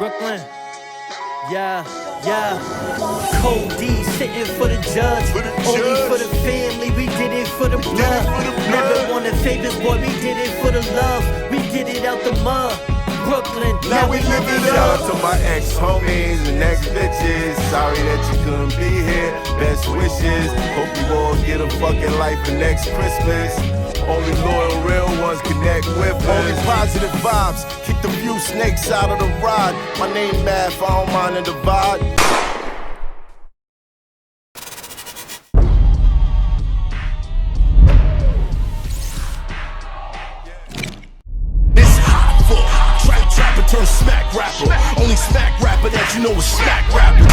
Brooklyn. Yeah. Cold D sitting for the judge. Only for the family, we did it for the blood. Never wanted favors, boy, we did it for the love. We did it out the mud. Brooklyn, now we live it up. Shout out to my ex-homies and ex-bitches. Sorry that you couldn't be here. Best wishes. Hope you all get a fucking life for next Christmas. Only loyal, real ones connect with us. Only positive vibes. Keep the few snakes out of the ride. My name Math, I don't mind the divide. Turn smack rapper. Only smack rapper that you know is smack rapper.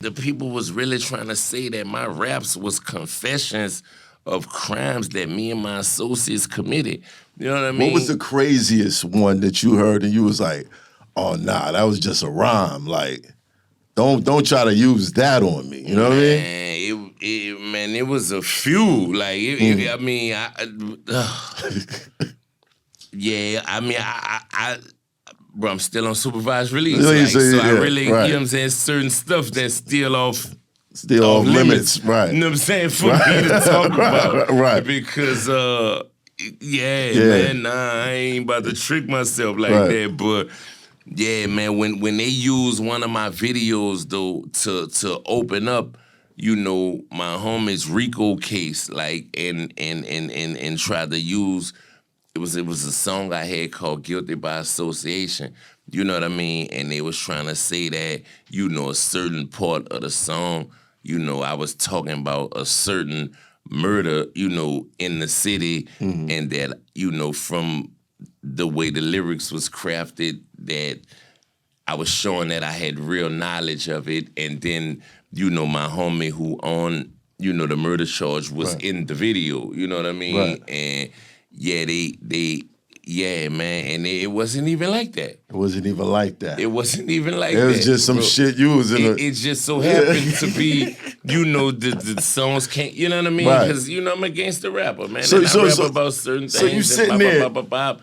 The people was really trying to say that my raps was confessions of crimes that me and my associates committed. You know what I mean? What was the craziest one that you heard and you was like, oh nah, that was just a rhyme. Like, don't try to use that on me. You know what I mean? Man, it was a few. Like, yeah, I mean, bro, I'm still on supervised release. I really, right. You know what I'm saying, certain stuff that's still off limits. Right. You know what I'm saying, for me to talk about. Right. Because, man, I ain't about to trick myself like that. But, yeah, man, when they use one of my videos, though, to open up, you know, my homie's Rico case, like, and try to use... It was a song I had called Guilty by Association, you know what I mean? And they was trying to say that, you know, a certain part of the song, you know, I was talking about a certain murder, you know, in the city, and that, you know, from the way the lyrics was crafted, that I was showing that I had real knowledge of it, and then, you know, my homie who on, you know, the murder charge was in the video, you know what I mean? Right. And yeah, yeah, man, and it wasn't even like that. It wasn't even like that. It wasn't even like that. It was just some shit you was in It just so happened to be, you know, the songs can't, you know what I mean? Because, you know, I'm against the rapper, man. And I rap about certain things. So you sitting there. You know what I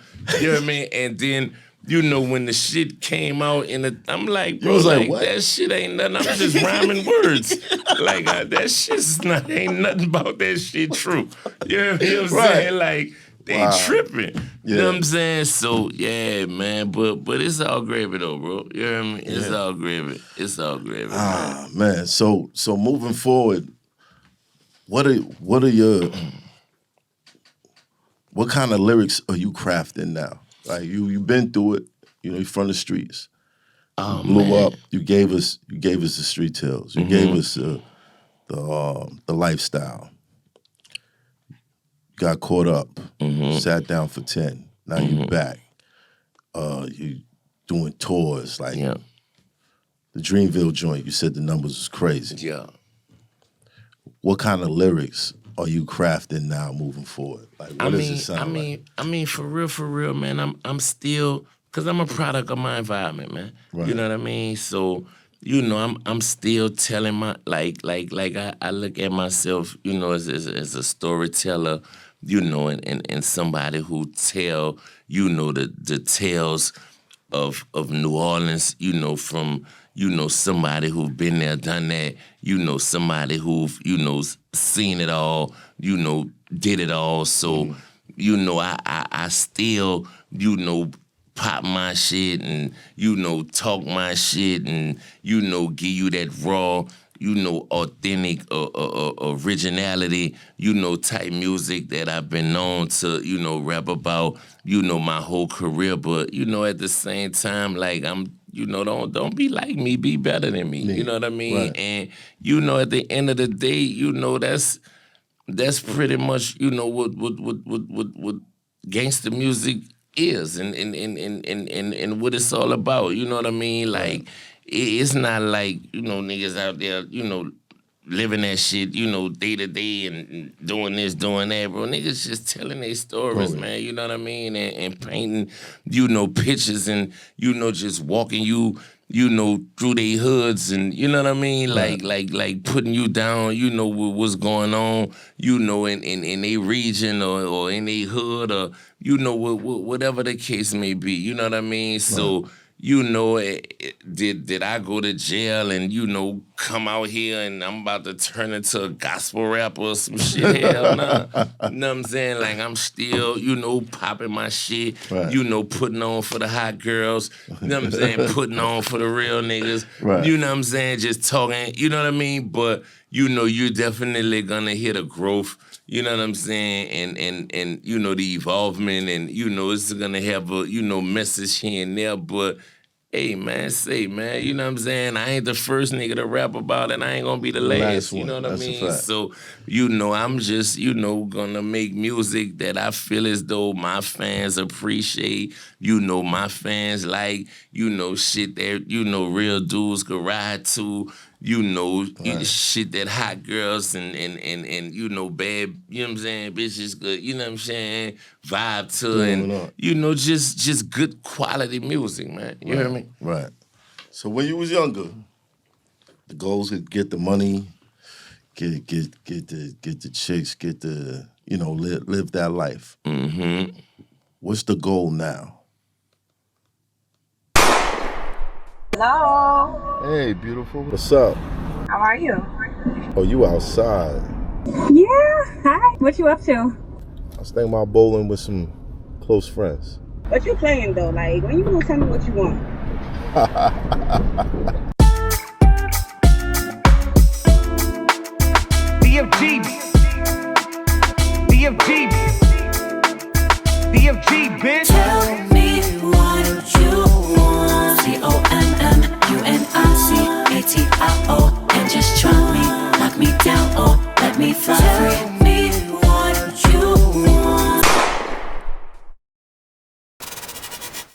mean? And then, you know, when the shit came out, I'm like, bro, like what? That shit ain't nothing. I'm just rhyming words. Like, that shit's ain't nothing about that shit true. You know what I'm saying? Like, they tripping. You know what I'm saying? So, yeah, man. But it's all gravy, though, bro. You know what I mean? It's all gravy. It's all gravy. Man. So moving forward, what kind of lyrics are you crafting now? Like, you've been through it. You know, you're from the streets. You blew up. You gave us the street tales. You gave us the lifestyle. Got caught up, sat down for 10. Now you back. You doing tours, like the Dreamville joint, you said the numbers was crazy. Yeah. What kind of lyrics are you crafting now moving forward? Like, what does it sound like? I mean, for real, man, I'm still, because I'm a product of my environment, man. Right. You know what I mean? So, you know, I'm still telling my, like I look at myself, you know, as a storyteller, you know, and somebody who tell, you know, the tales of New Orleans, you know, from, you know, somebody who've been there, done that, you know, somebody who've, you know, seen it all, you know, did it all. So, you know, I still, you know, pop my shit and, you know, talk my shit and, you know, give you that raw, you know, authentic originality, you know, type music that I've been known to, you know, rap about, you know, my whole career. But, you know, at the same time, like, I'm, you know, don't be like me, be better than me. You know what I mean? Right. And, you know, at the end of the day, you know, that's pretty much, you know, what gangster music is and what it's all about. You know what I mean? Like, it's not like, you know, niggas out there, you know, living that shit, you know, day to day and doing this, doing that, bro. Niggas just telling their stories, man, you know what I mean? And painting, you know, pictures and, you know, just walking you you know, through their hoods and, you know what I mean? Like putting you down, you know, what's going on, you know, in a region or in a hood or, you know, whatever the case may be, you know what I mean? So, you know, did I go to jail and, you know, come out here and I'm about to turn into a gospel rapper or some shit? Hell nah. You know what I'm saying? Like, I'm still, you know, popping my shit, you know, putting on for the hot girls, you know what I'm saying? Putting on for the real niggas, you know what I'm saying? Just talking, you know what I mean? But, you know, you're definitely gonna hit a growth, you know what I'm saying? And you know, the evolvement and, you know, it's gonna have a, you know, message here and there, but hey, man, you know what I'm saying? I ain't the first nigga to rap about it. I ain't gonna be the last, you know what I mean? So, you know, I'm just, you know, gonna make music that I feel as though my fans appreciate, you know, my fans like, you know, shit that, you know, real dudes could ride to, you know, shit that hot girls and you know, bad, you know what I'm saying, bitches good, you know what I'm saying, vibe to, and, you know, just good quality music, man. You hear me? Right. So when you was younger, the goals was get the money, get the chicks, get the, you know, live that life. Mm-hmm. What's the goal now? Hello. Hey, beautiful. What's up? How are you? Oh, you outside. Yeah. Hi. What you up to? I was thinking about bowling with some close friends. What you playing though? Like when you gonna tell me what you want?